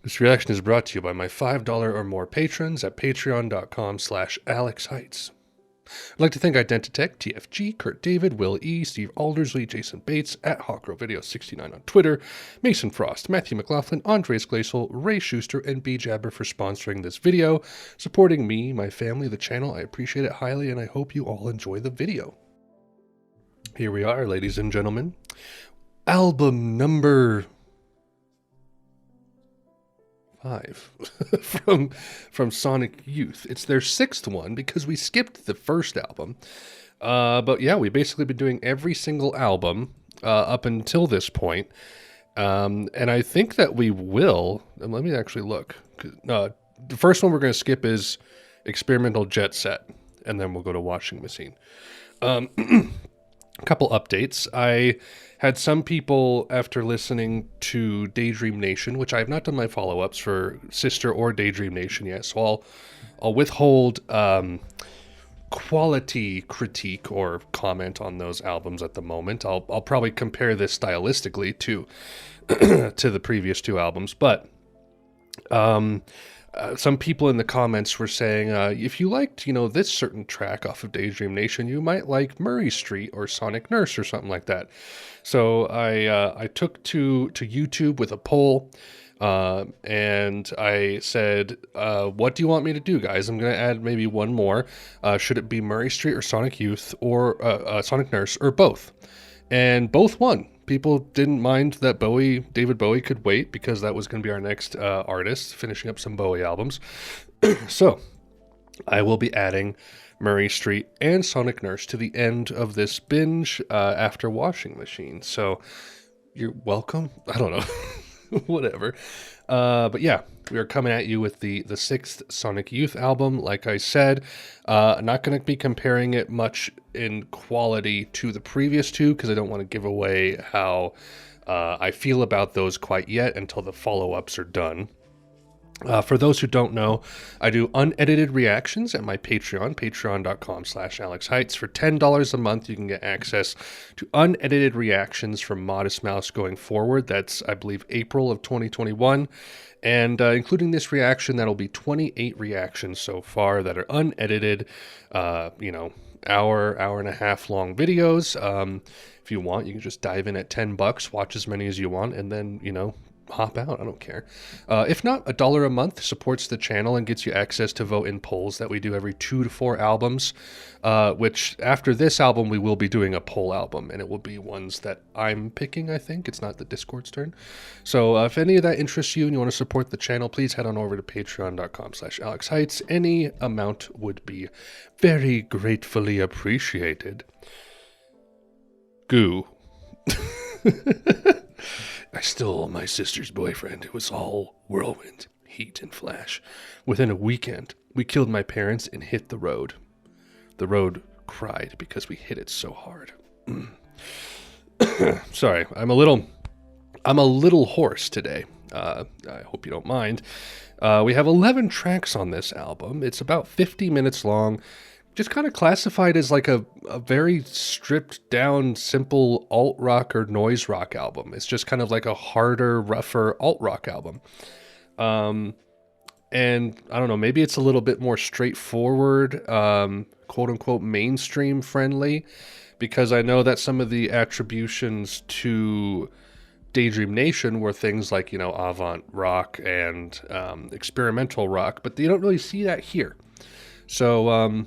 This reaction is brought to you by my $5 or more patrons at patreon.com/AlexHeitz. I'd like to thank Identitech, TFG, Kurt David, Will E, Steve Aldersley, Jason Bates, at HawkRoVideo69 on Twitter, Mason Frost, Matthew McLaughlin, Andres Glacial, Ray Schuster, and B Jabber for sponsoring this video, supporting me, my family, the channel. I appreciate it highly, and I hope you all enjoy the video. Here we are, ladies and gentlemen. Album number 5 from Sonic Youth. It's their 6th one because we skipped the first album. But yeah, we've basically been doing every single album up until this point. And I think that we will, and let me actually look. The first one we're going to skip is Experimental Jet Set, and then we'll go to Washing Machine. A couple updates. I had some people, after listening to Daydream Nation, which I have not done my follow-ups for Sister or Daydream Nation yet, so I'll withhold quality critique or comment on those albums at the moment. I'll probably compare this stylistically to to the previous 2 albums, but some people in the comments were saying, if you liked, this certain track off of Daydream Nation, you might like Murray Street or Sonic Nurse or something like that. So I took to YouTube with a poll, and I said, what do you want me to do, guys? I'm going to add maybe one more. Should it be Murray Street or Sonic Youth or Sonic Nurse or both? And both won. People didn't mind that David Bowie could wait because that was going to be our next artist, finishing up some Bowie albums. So I will be adding Murray Street and Sonic Nurse to the end of this binge after Washing Machine. So you're welcome. I don't know. Whatever. But yeah, we are coming at you with the 6th Sonic Youth album. Like I said, I'm not going to be comparing it much in quality to the previous 2 because I don't want to give away how I feel about those quite yet until the follow-ups are done. For those who don't know, I do unedited reactions at my Patreon, patreon.com/AlexHeitz. For $10 a month, you can get access to unedited reactions from Modest Mouse going forward. That's, I believe, April of 2021. And including this reaction, that'll be 28 reactions so far that are unedited, hour and a half long videos. If you want, you can just dive in at $10, watch as many as you want, and then, hop out. I don't care. If not, $1 a month supports the channel and gets you access to vote in polls that we do every 2 to 4 albums, which after this album, we will be doing a poll album, and it will be ones that I'm picking, I think. It's not the Discord's turn. So if any of that interests you and you want to support the channel, please head on over to patreon.com/AlexHeitz. Any amount would be very gratefully appreciated. Goo. I stole my sister's boyfriend. It was all whirlwind, heat, and flash. Within a weekend, we killed my parents and hit the road. The road cried because we hit it so hard. Sorry, I'm a little hoarse today. I hope you don't mind. We have 11 tracks on this album. It's about 50 minutes long. Just kind of classified as like a very stripped down, simple alt rock or noise rock album. It's just kind of like a harder, rougher alt rock album. And I don't know, maybe it's a little bit more straightforward, quote unquote mainstream friendly, because I know that some of the attributions to Daydream Nation were things like, avant rock and experimental rock, but you don't really see that here. So,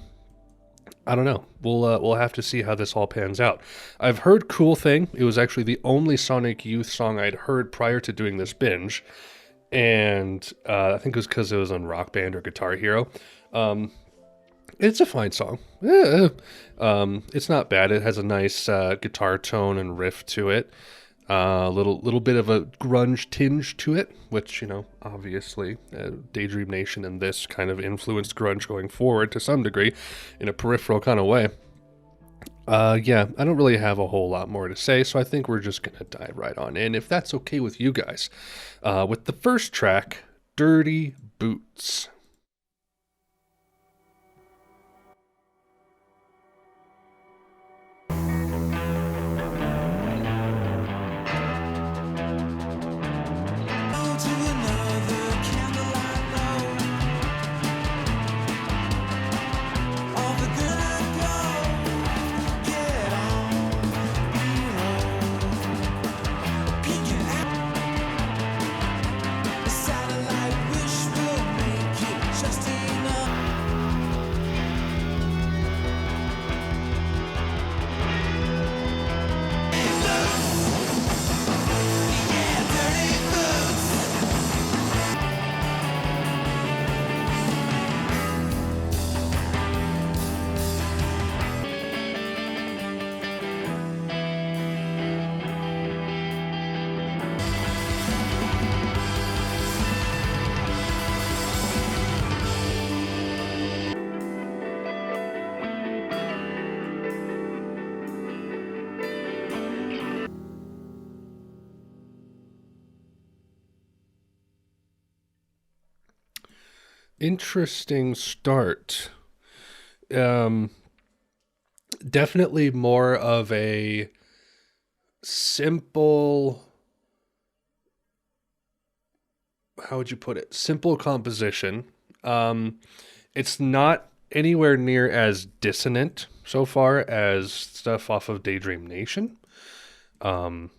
I don't know. We'll have to see how this all pans out. I've heard Kool Thing. It was actually the only Sonic Youth song I'd heard prior to doing this binge. And I think it was because it was on Rock Band or Guitar Hero. It's a fine song. It's not bad. It has a nice guitar tone and riff to it. A little bit of a grunge tinge to it, which, obviously Daydream Nation and this kind of influenced grunge going forward to some degree in a peripheral kind of way. Yeah, I don't really have a whole lot more to say, so I think we're just going to dive right on in, if that's okay with you guys, with the first track, Dirty Boots. To another Interesting start. Um, Definitely more of a simple, how would you put it? Simple composition. Um, it's not anywhere near as dissonant so far as stuff off of Daydream Nation. Um,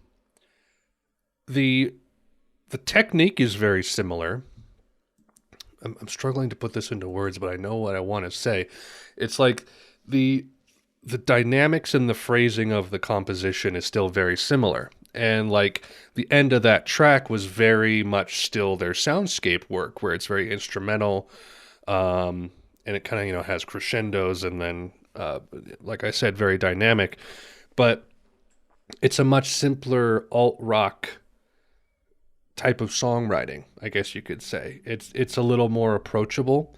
the the technique is very similar. I'm struggling to put this into words, but I know what I want to say. It's like the the dynamics and the phrasing of the composition is still very similar. And like the end of that track was very much still their soundscape work, where it's very instrumental, and it kind of has crescendos, and then like I said, very dynamic. But it's a much simpler alt rock type of songwriting, I guess you could say. It's a little more approachable.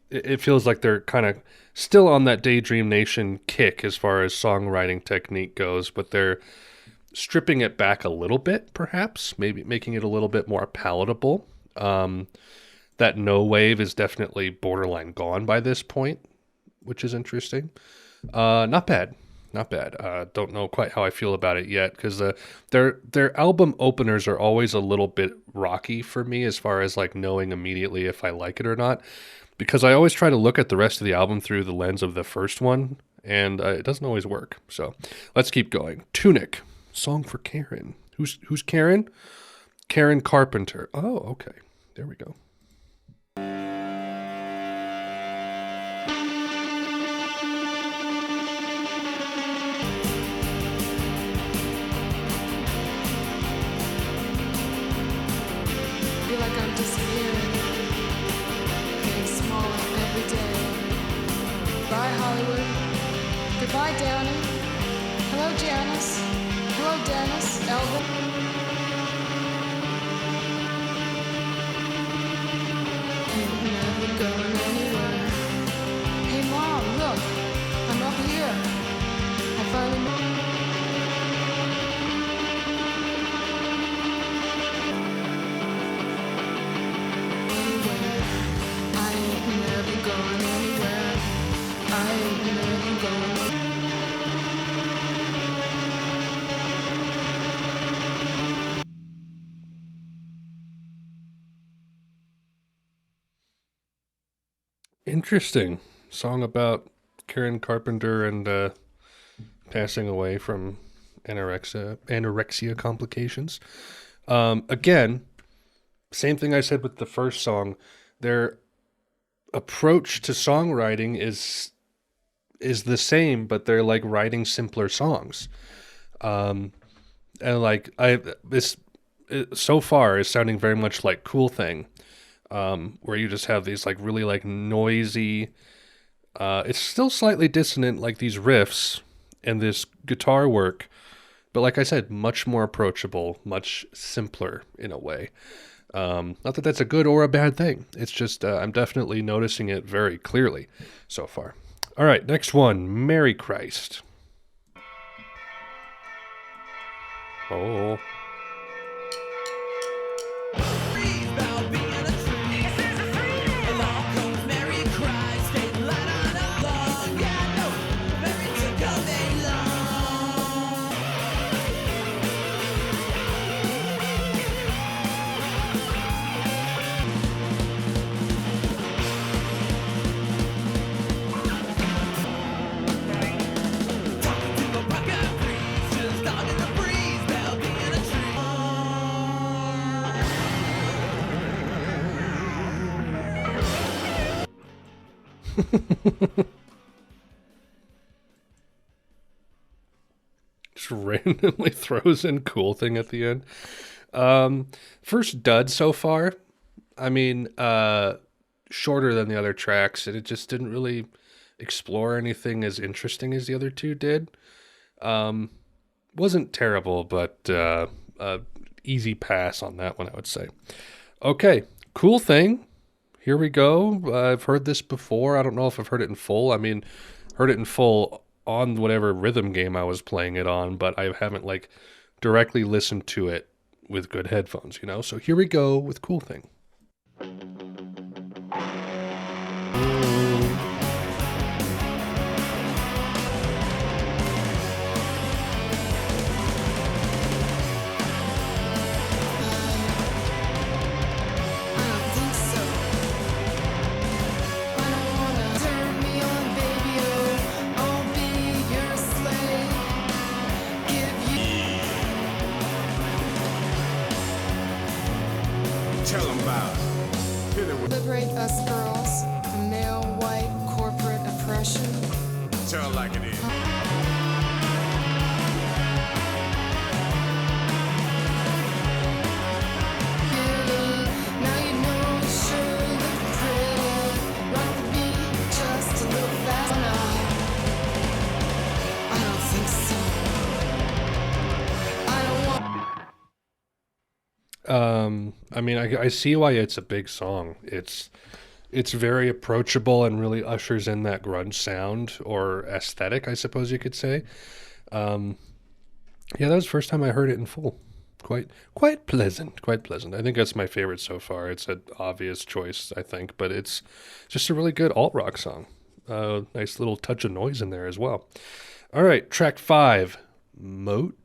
It feels like they're kind of still on that Daydream Nation kick as far as songwriting technique goes, but they're stripping it back a little bit, perhaps, maybe making it a little bit more palatable. That no wave is definitely borderline gone by this point, which is interesting. Not bad. Not bad. Don't know quite how I feel about it yet, because their album openers are always a little bit rocky for me as far as like knowing immediately if I like it or not, because I always try to look at the rest of the album through the lens of the first one, and it doesn't always work. So let's keep going. Tunic, song for Karen. Who's Karen? Karen Carpenter. Oh, okay. There we go. Feel like I'm disappearing, getting smaller every day. Bye Hollywood, goodbye Downey. Hello Janice, hello Dennis, Elvin. Ain't never going anywhere. Hey Mom, look, I'm up here. I finally. Interesting song about Karen Carpenter and passing away from anorexia complications. Again, same thing I said with the first song. Their approach to songwriting is the same, but they're like writing simpler songs. And like this so far is sounding very much like Kool Thing, where you just have these like really like noisy. It's still slightly dissonant, like these riffs and this guitar work, but like I said, much more approachable, much simpler in a way. Not that that's a good or a bad thing. It's just I'm definitely noticing it very clearly so far. All right, next one, Mary Christ. Oh. Just randomly throws in Kool Thing at the end. First dud so far. I mean, shorter than the other tracks, and it just didn't really explore anything as interesting as the other two did. Wasn't terrible, but easy pass on that one, I would say. Okay, Kool Thing. Here we go. I've heard this before. I don't know if I've heard it in full. I mean, heard it in full on whatever rhythm game I was playing it on, but I haven't like directly listened to it with good headphones, you know? So here we go with Kool Thing. Tell them about it. Hit it with. Liberate us girls from male white corporate oppression. Tell it like it is. Now you know you sure look pretty. Rock the beat just a little fast. I don't think so. I don't want. I mean, I see why it's a big song. It's very approachable and really ushers in that grunge sound or aesthetic, I suppose you could say. Yeah, that was the first time I heard it in full. Quite pleasant, quite pleasant. I think that's my favorite so far. It's an obvious choice, I think, but it's just a really good alt rock song. Nice little touch of noise in there as well. All right, track 5, Mote.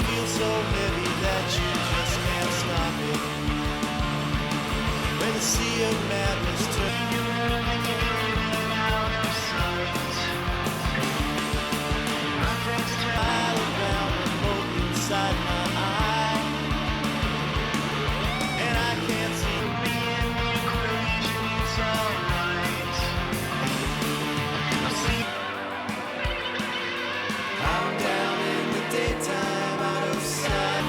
Feel so heavy that you just can't stop it. When the sea of madness turns all around and mote inside my eye, and I can't see me in the equation's alright. I'm down in the daytime, out of sight.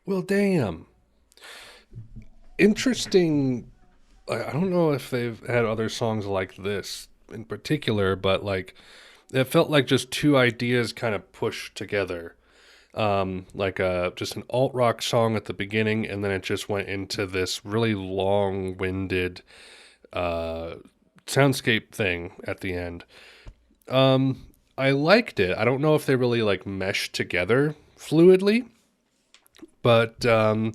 Well, damn. Interesting. I don't know if they've had other songs like this in particular, but like it felt like just two ideas kind of pushed together. Like just an alt rock song at the beginning, and then it just went into this really long-winded soundscape thing at the end. I liked it. I don't know if they really like meshed together fluidly. But I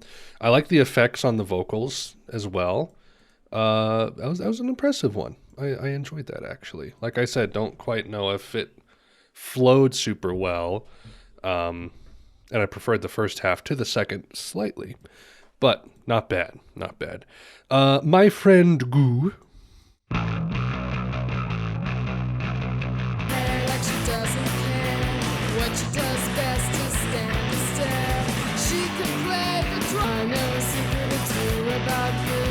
like the effects on the vocals as well. That was an impressive one. I enjoyed that, actually. Like I said, don't quite know if it flowed super well. And I preferred the first half to the second slightly. But not bad. Not bad. My Friend Goo. Like she doesn't care. What she does best is stand and stare. She can play the drum. No secret or two about you.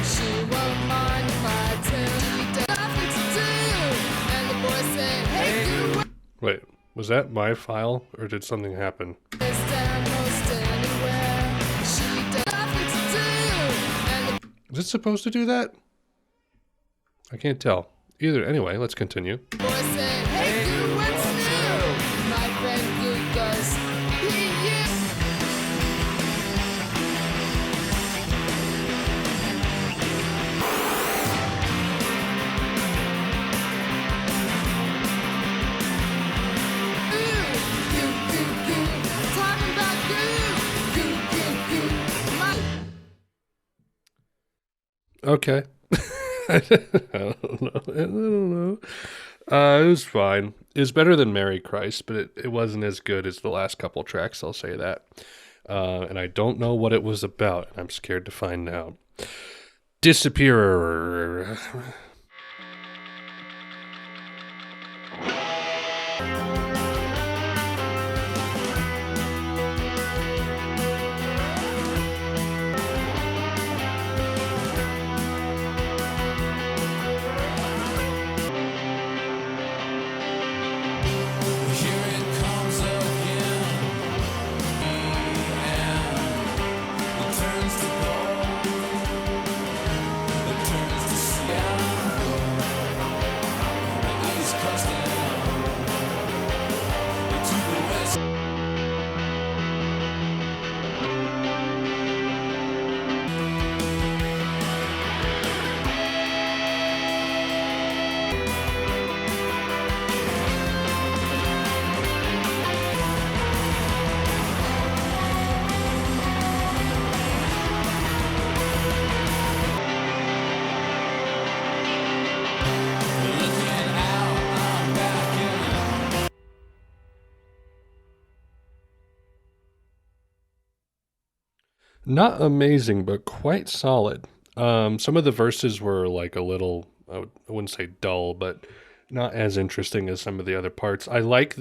She won't mind if I tell. She does nothing to do. And the boys say, hey, you Wait, was that my file or did something happen? stand most anywhere. She does nothing to do. And the Is it supposed to do that? I can't tell. Either. Anyway, let's continue. boys say, hey, you, what's new? My friend Goo goes, yeah. Okay. I don't know. I don't know. It was fine. It was better than Merry Christ, but it wasn't as good as the last couple tracks, I'll say that. And I don't know what it was about, and I'm scared to find out. Disappearer. Here it comes again, and it turns to gold, it turns to sky. Not amazing, but quite solid. Some of the verses were like a little, I wouldn't say dull, but not as interesting as some of the other parts. I like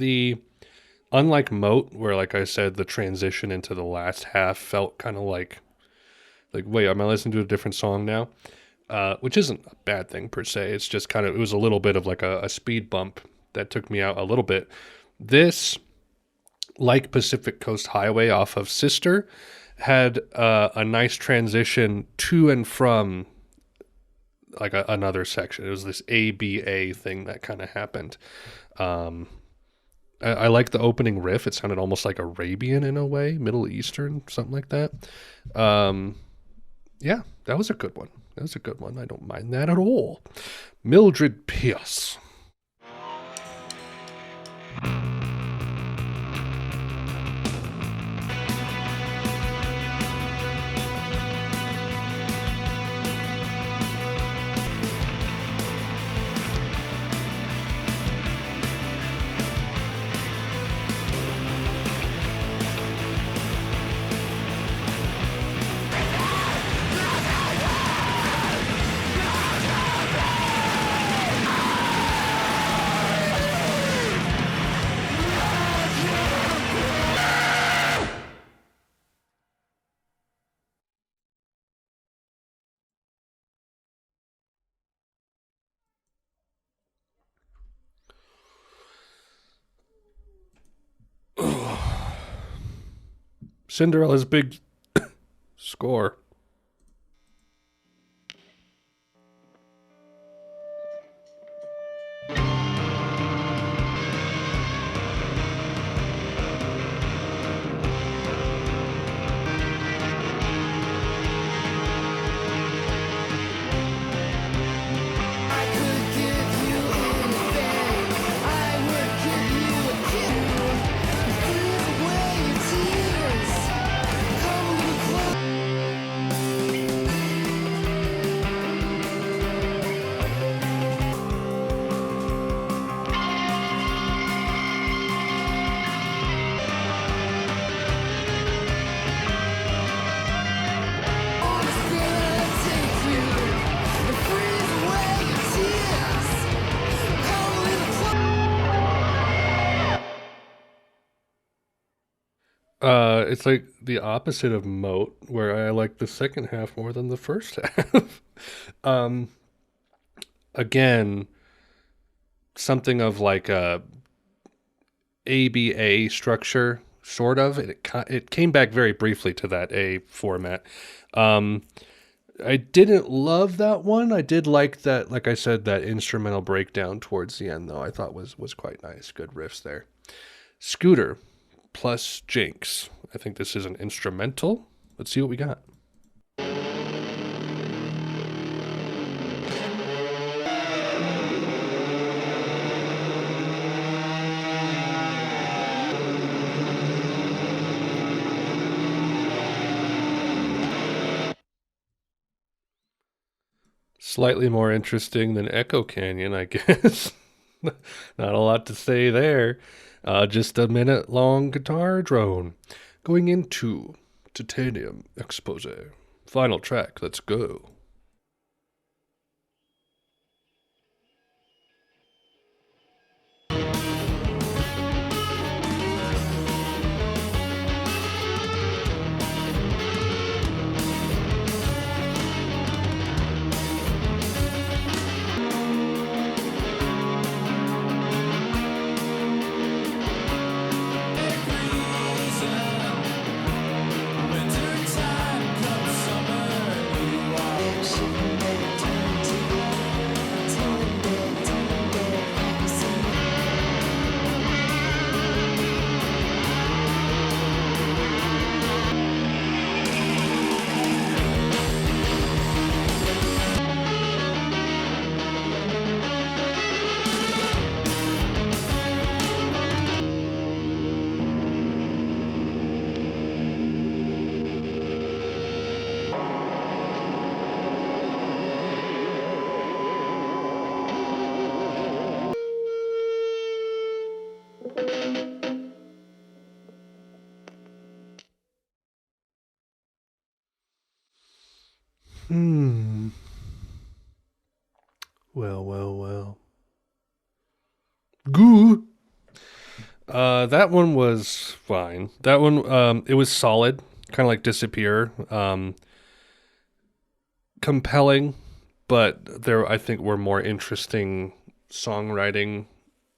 unlike Mote, where, like I said, the transition into the last half felt kind of like, wait, am I listening to a different song now? Which isn't a bad thing per se. It's just kind of, it was a little bit of like a speed bump that took me out a little bit. This, like Pacific Coast Highway off of Sister, had a nice transition to and from like another section. It was this ABA thing that kind of happened. I like the opening riff. It sounded almost like Arabian in a way, Middle Eastern, something like that. Yeah, that was a good one. That was a good one. I don't mind that at all. Mildred Pierce. Cinderella's big score. I could give you anything. I would give you a kiss. Freeze away your tears. Come a little closer. I'm just gonna take you and freeze away your tears. Come a little closer. It's like the opposite of Mote, where I like the second half more than the first half. Again, something of like a ABA structure, sort of. It came back very briefly to that A format. I didn't love that one. I did like that, like I said, that instrumental breakdown towards the end, though. I thought was quite nice. Good riffs there. Scooter plus Jinx. I think this is an instrumental. Let's see what we got. Slightly more interesting than Echo Canyon, I guess. Not a lot to say there. Just a minute-long guitar drone. Going into Titanium Exposé. Final track, let's go. Winter time comes summer, you are Well. Goo. That one was fine. That one, it was solid, kind of like Disappear. Compelling, but there, I think, were more interesting songwriting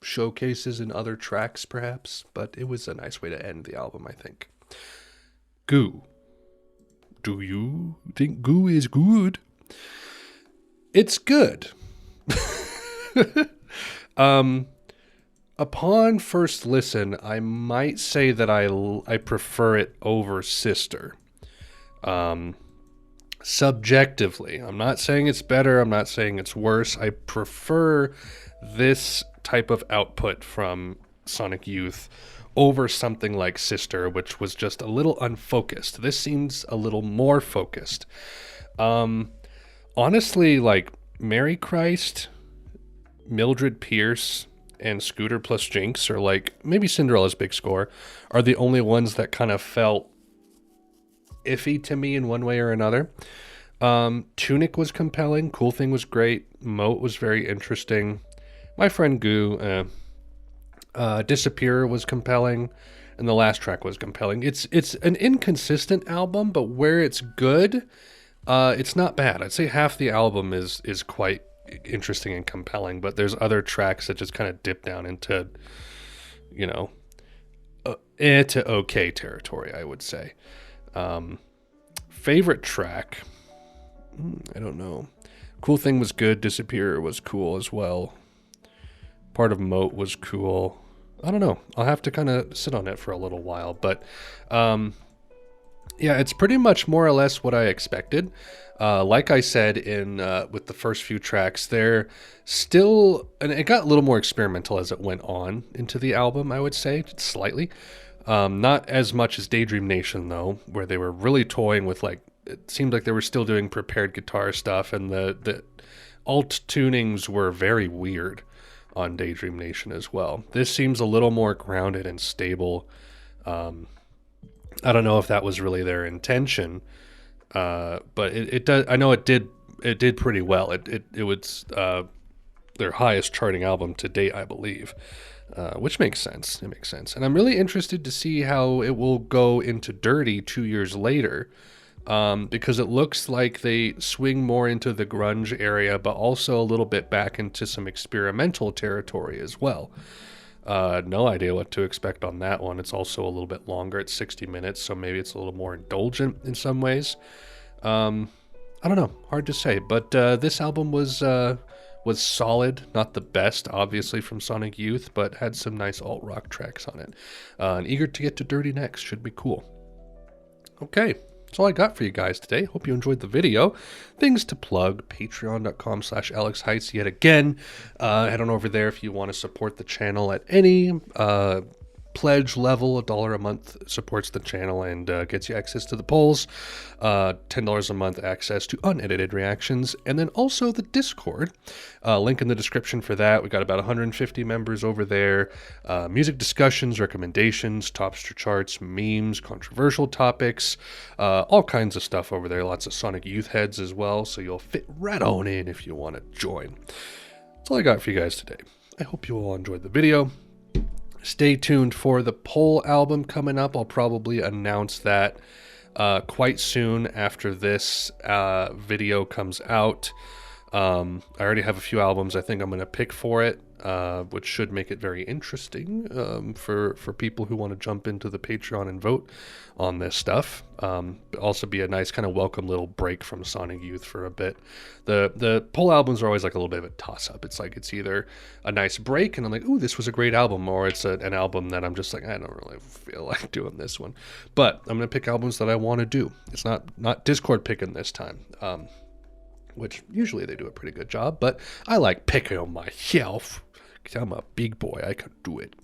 showcases in other tracks, perhaps. But it was a nice way to end the album, I think. Goo. Do you think Goo is good? It's good. Upon first listen, I might say that I prefer it over Sister. Subjectively, I'm not saying it's better, I'm not saying it's worse. I prefer this type of output from Sonic Youth over something like Sister, which was just a little unfocused. This seems a little more focused. Honestly, like Mary Christ, Mildred Pierce, and Scooter plus Jinx, or like maybe Cinderella's Big Score, are the only ones that kind of felt iffy to me in one way or another. Tunic was compelling. Kool Thing was great. Mote was very interesting. My Friend Goo, Disappear was compelling, and the last track was compelling. It's an inconsistent album, but where it's good, it's not bad. I'd say half the album is quite interesting and compelling, but there's other tracks that just kind of dip down into, to okay territory, I would say. Favorite track? I don't know. Kool Thing was good. Disappear was cool as well. Part of Mote was cool. I don't know. I'll have to kind of sit on it for a little while, but yeah, it's pretty much more or less what I expected. Like I said in with the first few tracks, they're still, and it got a little more experimental as it went on into the album, I would say, slightly. Not as much as Daydream Nation, though, where they were really toying with, like, it seemed like they were still doing prepared guitar stuff, and the alt tunings were very weird on Daydream Nation as well. This seems a little more grounded and stable. I don't know if that was really their intention, but it does. I know it did pretty well. It was their highest charting album to date, I believe. Which makes sense. It makes sense. And I'm really interested to see how it will go into Dirty 2 years later, because it looks like they swing more into the grunge area, but also a little bit back into some experimental territory as well. No idea what to expect on that one. It's also a little bit longer. It's 60 minutes, so maybe it's a little more indulgent in some ways. I don't know. Hard to say. But this album was solid. Not the best, obviously, from Sonic Youth, but had some nice alt-rock tracks on it. And eager to get to Dirty next. Should be cool. Okay. That's all I got for you guys today. Hope you enjoyed the video. Things to plug, patreon.com/AlexHeitz yet again. Head on over there if you want to support the channel at any pledge level. $1 a month supports the channel and gets you access to the polls. $10 a month access to unedited reactions, and then also the Discord. Link in the description for that. We got about 150 members over there. Music discussions, recommendations, topster charts, memes, controversial topics, all kinds of stuff over there. Lots of Sonic Youth heads as well, so you'll fit right on in if you want to join. That's all I got for you guys today. I hope you all enjoyed the video. Stay tuned for the Poll album coming up. I'll probably announce that quite soon after this video comes out. I already have a few albums I think I'm going to pick for it, which should make it very interesting for people who want to jump into the Patreon and vote on this stuff. But also be a nice kind of welcome little break from Sonic Youth for a bit. The Poll albums are always like a little bit of a toss-up. It's like it's either a nice break and I'm like, ooh, this was a great album, or it's an album that I'm just like, I don't really feel like doing this one. But I'm going to pick albums that I want to do. It's not Discord picking this time. Which usually they do a pretty good job, but I like picking on myself because I'm a big boy. I can do it.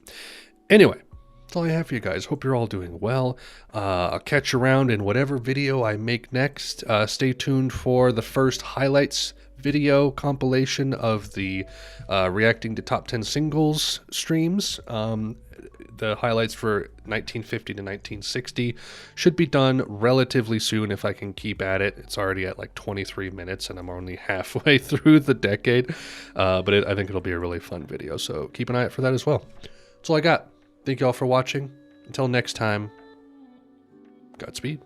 Anyway, that's all I have for you guys. Hope you're all doing well. I'll catch you around in whatever video I make next. Stay tuned for the first highlights video compilation of the reacting to top 10 singles streams. the highlights for 1950 to 1960 should be done relatively soon if I can keep at it. It's already at like 23 minutes and I'm only halfway through the decade. But I think it'll be a really fun video. So keep an eye out for that as well. That's all I got. Thank you all for watching. Until next time, Godspeed.